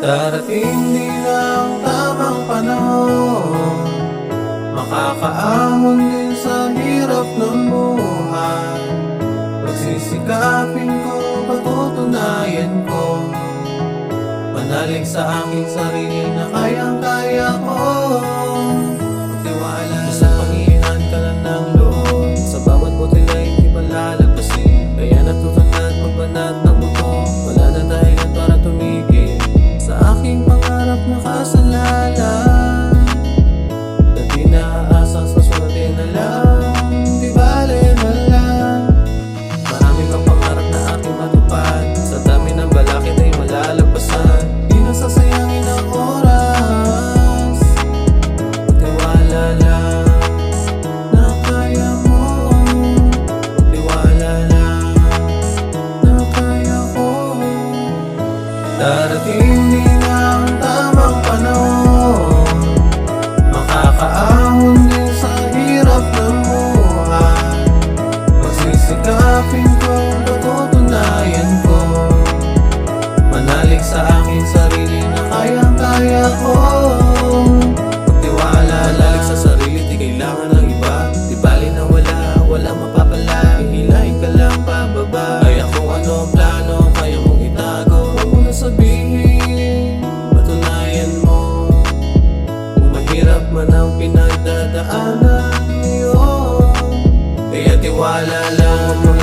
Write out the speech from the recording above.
Darating din ang tamang panahon, makakaahon din sa hirap ng buhay. Pagsisikapin ko, patutunayan ko, manalig sa aking sarili na kayang-kaya ko. Magtiwala sa Panginoon ka lang ng loob, sa bawat butil ay hindi malalagpasin. Kaya natutunan magbanat ng buto, wala na dahilan para tumigil sa aking pangarap na kasalanan, na di naaasang sa swerte na lang, di bale na lang. Marami kang pangarap na aking matupad, sa dami ng balakid ay malalagpasan. Di nasasayangin ang oras, magtiwala lang na kaya mo, magtiwala lang na kaya ko. Darating din ang tamang panahon, makakaahon din sa hirap ng buhay. Pagsisikapin ko, patutunayan ko, manalig sa aking sarili na kayang-kaya ko. Magtiwala, manalig sa sarili, di kailangan ng iba. Di bali na walang mapapala, hihilahin ka lang pababa. Kaya kung ano ang plano, kaya mong itago, huwag mo na sabihin, patunayan mo. Kung mahirap man ang pinagdadaanan ngayon, kaya tiwala lang.